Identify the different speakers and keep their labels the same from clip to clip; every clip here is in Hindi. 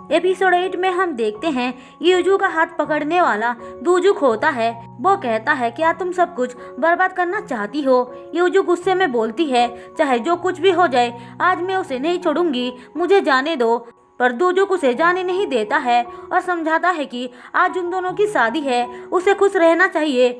Speaker 1: एपिसोड 8 में हम देखते हैं यूजू का हाथ पकड़ने वाला दूजुक होता है। वो कहता है क्या तुम सब कुछ बर्बाद करना चाहती हो। यूजू गुस्से में बोलती है चाहे जो कुछ भी हो जाए आज मैं उसे नहीं छोड़ूंगी, मुझे जाने दो। पर दूजुक उसे जाने नहीं देता है और समझाता है कि आज उन दोनों की शादी है, उसे खुश रहना चाहिए,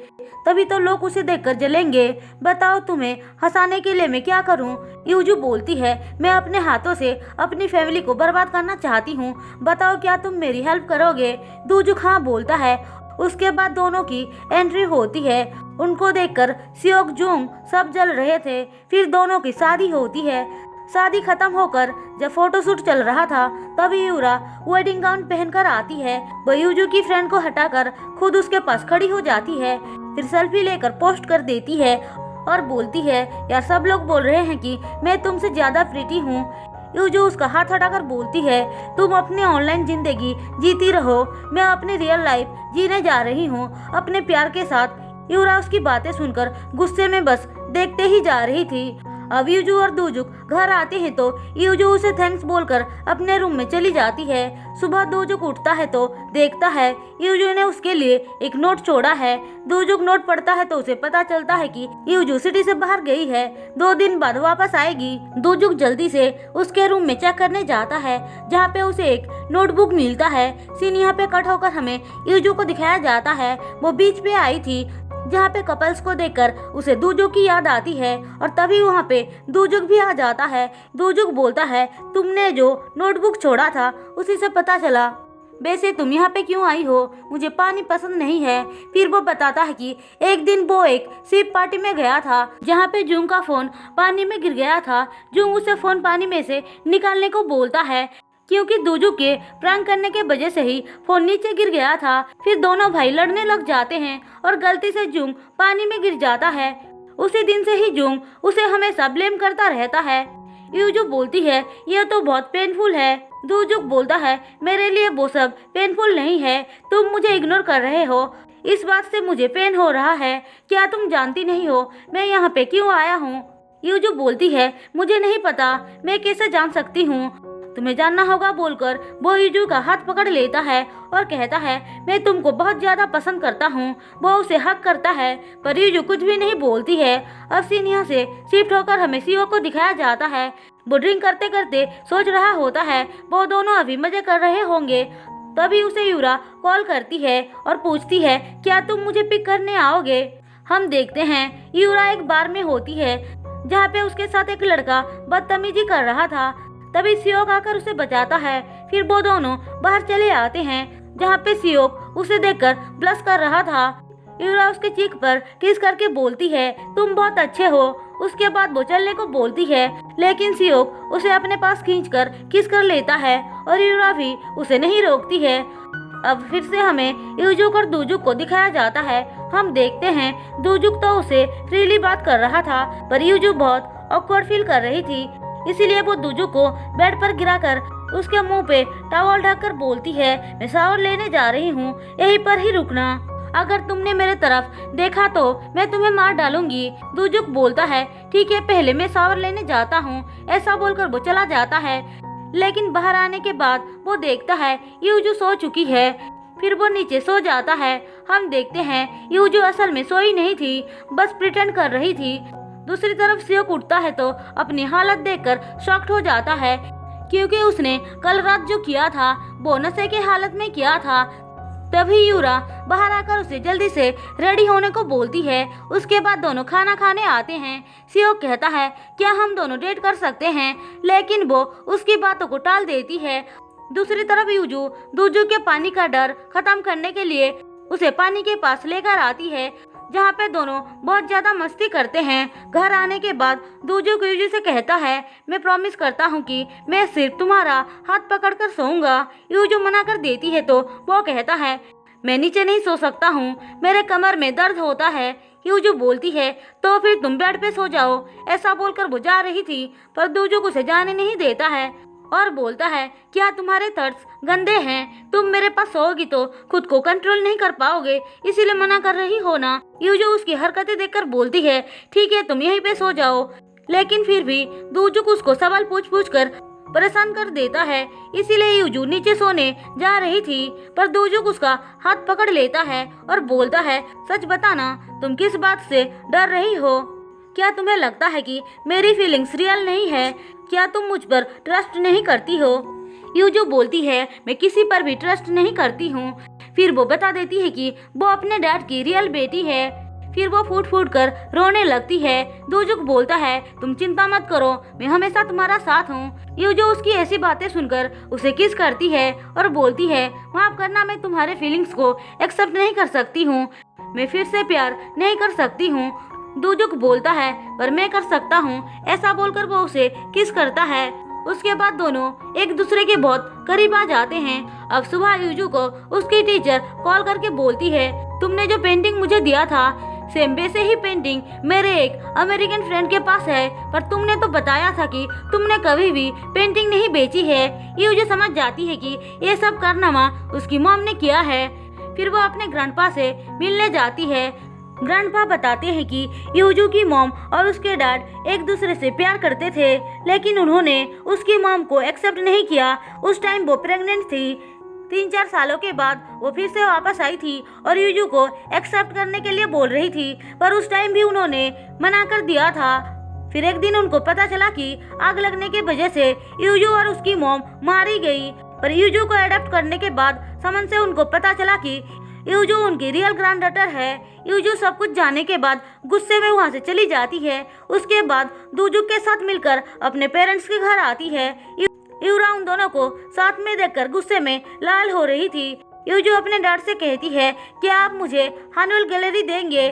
Speaker 1: तभी तो लोग उसे देखकर जलेंगे। बताओ तुम्हें हंसाने के लिए मैं क्या करूं? यूजू बोलती है मैं अपने हाथों से अपनी फैमिली को बर्बाद करना चाहती हूं, बताओ क्या तुम मेरी हेल्प करोगे? दूजुक हाँ बोलता है। उसके बाद दोनों की एंट्री होती है। उनको देखकर सियोक जुंग सब जल रहे थे। फिर दोनों की शादी होती है। शादी खत्म होकर जब फोटोशूट चल रहा था तभी यूरा वेडिंग गाउन पहनकर आती है। वो यूजू की फ्रेंड को हटाकर खुद उसके पास खड़ी हो जाती है, फिर सेल्फी लेकर पोस्ट कर देती है और बोलती है यार सब लोग बोल रहे हैं कि मैं तुमसे ज्यादा प्रीटी हूँ। यूजू उसका हाथ हटाकर बोलती है तुम अपनी ऑनलाइन जिंदगी जीती रहो, मैं अपनी रियल लाइफ जीने जा रही हूँ अपने प्यार के साथ। यूरा उसकी बातें सुनकर गुस्से में बस देखते ही जा रही थी। अब यूजू और दूजुक घर आते हैं तो यूजू उसे थैंक्स बोलकर अपने रूम में चली जाती है। सुबह दूजुक उठता है तो देखता है यूजू ने उसके लिए एक नोट छोड़ा है। दूजुक नोट पढ़ता है तो उसे पता चलता है कि यूजू सिटी से बाहर गई है, 2 दिन बाद वापस आएगी। दूजुक जल्दी से उसके रूम में चेक करने जाता है जहाँ पे उसे एक नोटबुक मिलता है। सीन यहाँ पे कट होकर हमें यूजू को दिखाया जाता है। वो बीच पे आई थी जहाँ पे कपल्स को देखकर उसे दूजुक की याद आती है और तभी वहाँ पे दूजुक भी आ जाता है। दूजुक बोलता है तुमने जो नोटबुक छोड़ा था उसी से पता चला, वैसे तुम यहाँ पे क्यों आई हो? मुझे पानी पसंद नहीं है। फिर वो बताता है कि एक दिन वो एक स्वीप पार्टी में गया था जहाँ पे जुंग का फोन पानी में गिर गया था। जुंग उसे फोन पानी में से निकालने को बोलता है क्योंकि दूजुक के प्रैंक करने के वजह से ही फोन नीचे गिर गया था। फिर दोनों भाई लड़ने लग जाते हैं और गलती से जुंग पानी में गिर जाता है। उसी दिन से ही जुंग उसे हमेशा ब्लेम करता रहता है। यूजू बोलती है यह तो बहुत पेनफुल है। दूजुक बोलता है मेरे लिए वो सब पेनफुल नहीं है, तुम मुझे इग्नोर कर रहे हो, इस बात से मुझे पेन हो रहा है। क्या तुम जानती नहीं हो मैं यहाँ पे क्यों आया हूँ? यूजू बोलती है मुझे नहीं पता, मैं कैसे जान सकती हूँ, तुम्हें जानना होगा बोलकर वो यूजू का हाथ पकड़ लेता है और कहता है मैं तुमको बहुत ज्यादा पसंद करता हूँ। वो उसे हक करता है पर यूजू कुछ भी नहीं बोलती है। अब सीन यहाँ से शिफ्ट होकर हमें सीओ को दिखाया जाता है। वो ड्रिंक करते करते सोच रहा होता है वो दोनों अभी मजे कर रहे होंगे। तभी उसे यूरा कॉल करती है और पूछती है क्या तुम मुझे पिक करने आओगे? हम देखते हैं यूरा एक बार में होती है जहाँ पे उसके साथ एक लड़का बदतमीजी कर रहा था। तभी सियोक आकर उसे बचाता है। फिर वो दोनों बाहर चले आते हैं जहाँ पे सियोक उसे देखकर ब्लश कर रहा था। यूरा उसके चीख पर किस करके बोलती है तुम बहुत अच्छे हो। उसके बाद वो चलने को बोलती है लेकिन सियोक उसे अपने पास खींचकर किस कर लेता है और यूरा भी उसे नहीं रोकती है। अब फिर से हमें यूजुक और दूजुक को दिखाया जाता है। हम देखते हैं दूजुक तो उसे फ्रीली बात कर रहा था पर यूजुक बहुत ऑकवर्ड फील कर रही थी, इसीलिए वो दूजुक को बेड पर गिराकर उसके मुंह पे टॉवल ढककर बोलती है मैं शावर लेने जा रही हूँ, यहीं पर ही रुकना, अगर तुमने मेरे तरफ देखा तो मैं तुम्हें मार डालूंगी। दूजुक बोलता है ठीक है पहले मैं शावर लेने जाता हूँ। ऐसा बोलकर वो चला जाता है लेकिन बाहर आने के बाद वो देखता है यूजू सो चुकी है। फिर वो नीचे सो जाता है। हम देखते हैं यूजू असल में सोई नहीं थी, बस प्रिटेंड कर रही थी। दूसरी तरफ सियोक उठता है तो अपनी हालत देखकर शॉक्ड हो जाता है क्योंकि उसने कल रात जो किया था वो नशे के हालत में किया था। तभी यूरा बाहर आकर उसे जल्दी से रेडी होने को बोलती है। उसके बाद दोनों खाना खाने आते हैं। सियोक कहता है क्या हम दोनों डेट कर सकते हैं, लेकिन वो उसकी बातों को टाल देती है। दूसरी तरफ यूजू दूजू के पानी का डर खत्म करने के लिए उसे पानी के पास लेकर आती है जहाँ पे दोनों बहुत ज्यादा मस्ती करते हैं। घर आने के बाद दूजू यूजू से कहता है मैं प्रॉमिस करता हूँ कि मैं सिर्फ तुम्हारा हाथ पकड़कर सोऊंगा। यूजू मना कर देती है तो वो कहता है मैं नीचे नहीं सो सकता हूँ, मेरे कमर में दर्द होता है। यूजू बोलती है तो फिर तुम बेड पे सो जाओ। ऐसा बोलकर वो जा रही थी पर दूजू उसे जाने नहीं देता है और बोलता है क्या तुम्हारे थॉट्स गंदे हैं, तुम मेरे पास सोओगी तो खुद को कंट्रोल नहीं कर पाओगे, इसीलिए मना कर रही हो ना। यूजू उसकी हरकतें देखकर बोलती है ठीक है तुम यहीं पे सो जाओ, लेकिन फिर भी दूजुक उसको सवाल पूछ पूछ कर परेशान कर देता है। इसीलिए यूजू नीचे सोने जा रही थी, पर दोजुक उसका हाथ पकड़ लेता है और बोलता है, सच बताना, तुम किस बात से डर रही हो? क्या तुम्हें लगता है कि मेरी फीलिंग्स रियल नहीं है? क्या तुम मुझ पर ट्रस्ट नहीं करती हो? यूजू बोलती है, मैं किसी पर भी ट्रस्ट नहीं करती हूँ। फिर वो बता देती है कि वो अपने डैड की रियल बेटी है। फिर वो फूट फूट कर रोने लगती है। दोजुक बोलता है, तुम चिंता मत करो, मैं हमेशा तुम्हारा साथ हूँ। यूजू उसकी ऐसी बातें सुनकर उसे किस करती है और बोलती है, माफ करना, मैं तुम्हारे फीलिंग्स को एक्सेप्ट नहीं कर सकती हूँ। मैं फिर से प्यार नहीं कर सकती हूँ। दोजुक बोलता है, पर मैं कर सकता हूँ। ऐसा बोलकर वो उसे किस करता है। उसके बाद दोनों एक दूसरे के बहुत करीब आ जाते हैं। अब सुबह यूजू को उसकी टीचर कॉल करके बोलती है, तुमने जो पेंटिंग मुझे दिया था, सेम वैसे ही पेंटिंग मेरे एक अमेरिकन फ्रेंड के पास है, पर तुमने तो बताया था कि तुमने कभी भी पेंटिंग नहीं बेची है। यूजू समझ जाती है कि ये सब कारनामा उसकी मॉम ने किया है। फिर वो अपने ग्रैंडपा से मिलने जाती है। ग्रैंडपा बताते हैं कि यूजू की मॉम और उसके डैड एक दूसरे से प्यार करते थे, लेकिन उन्होंने उसकी मॉम को एक्सेप्ट नहीं किया। उस टाइम वो प्रेग्नेंट थी। 3-4 सालों के बाद वो फिर से वापस आई थी और यूजू को एक्सेप्ट करने के लिए बोल रही थी, पर उस टाइम भी उन्होंने मना कर दिया था। फिर एक दिन उनको पता चला कि आग लगने की वजह से यूजू और उसकी मॉम मारी गई। पर यूजू को अडॉप्ट करने के बाद समन से उनको पता चला कि यूजू उनकी रियल ग्रैंड डॉटर है। यूजू सब कुछ जानने के बाद गुस्से में वहाँ से चली जाती है। उसके बाद दोजुक के साथ मिलकर अपने पेरेंट्स के घर आती है। यूरा उन दोनों को साथ में देखकर गुस्से में लाल हो रही थी। यूजू अपने डैड से कहती है, क्या आप मुझे हानुअल गैलरी देंगे?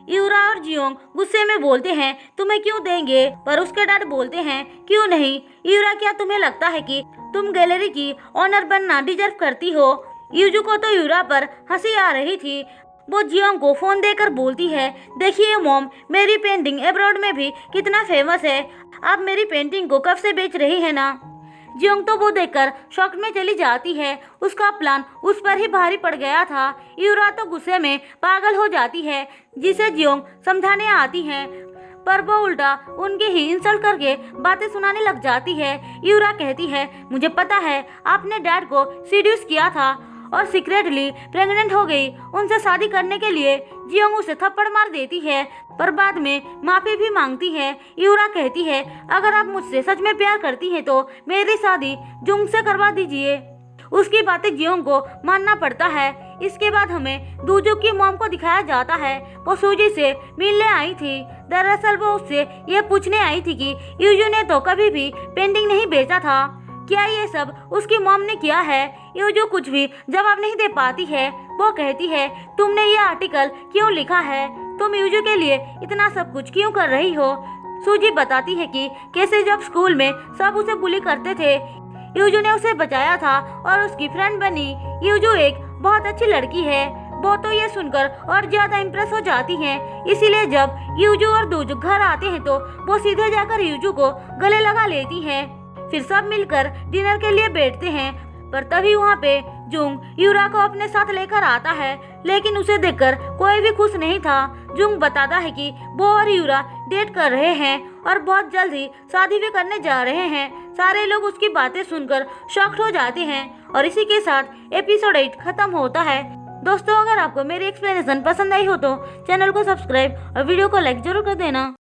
Speaker 1: यूरा और जियोंग गुस्से में बोलते हैं, तुम्हें क्यों देंगे? पर उसके डैड बोलते हैं, क्यों नहीं? यूरा, क्या तुम्हें लगता है कि तुम गैलरी की ऑनर बनना डिजर्व करती हो? यूजू को तो यूरा पर हंसी आ रही थी। वो जियोंग को फोन देकर बोलती है, देखिए मॉम, मेरी पेंटिंग अब्रॉड में भी कितना फेमस है। आप मेरी पेंटिंग को कब से बेच रही है ना? जियोंग तो वो देखकर शॉक में चली जाती है। उसका प्लान उस पर ही भारी पड़ गया था। यूरा तो गुस्से में पागल हो जाती है, जिसे जियोंग समझाने आती है, पर वो उल्टा उनके ही इंसल्ट करके बातें सुनाने लग जाती है। यूरा कहती है, मुझे पता है आपने डैड को सीड्यूस किया था और सीक्रेटली प्रेग्नेंट हो गई। उनसे शादी करने के लिए जियोंग उसे थप्पड़ मार देती है, पर बाद में माफी भी मांगती है। यूरा कहती है, अगर आप मुझसे सच में प्यार करती हैं तो मेरी शादी जुंग से करवा दीजिए। उसकी बातें जियोंग को मानना पड़ता है। इसके बाद हमें दोजुक की मॉम को दिखाया जाता है। वो सूजी से मिलने आई थी। दरअसल वो उससे ये पूछने आई थी कि यूजू ने तो कभी भी पेंटिंग नहीं बेचा था, क्या ये सब उसकी मॉम ने किया है? यूजू कुछ भी जवाब नहीं दे पाती है। वो कहती है, तुमने ये आर्टिकल क्यों लिखा है? तुम यूजू के लिए इतना सब कुछ क्यों कर रही हो? सूजी बताती है कि कैसे जब स्कूल में सब उसे बुली करते थे, यूजू ने उसे बचाया था और उसकी फ्रेंड बनी। यूजू एक बहुत अच्छी लड़की है। वो तो ये सुनकर और ज्यादा इम्प्रेस हो जाती हैं। इसीलिए जब यूजू और दोजुक घर आते हैं तो वो सीधे जाकर यूजू को गले लगा लेती हैं। फिर सब मिलकर डिनर के लिए बैठते हैं, पर तभी वहाँ पे जुंग यूरा को अपने साथ लेकर आता है, लेकिन उसे देखकर कोई भी खुश नहीं था। जुंग बताता है कि वो और यूरा डेट कर रहे हैं और बहुत जल्द ही शादी भी करने जा रहे हैं। सारे लोग उसकी बातें सुनकर शॉक्ड हो जाते हैं और इसी के साथ एपिसोड 8 खत्म होता है। दोस्तों, अगर आपको मेरी एक्सप्लेनेशन पसंद आई हो तो चैनल को सब्सक्राइब और वीडियो को लाइक जरूर कर देना।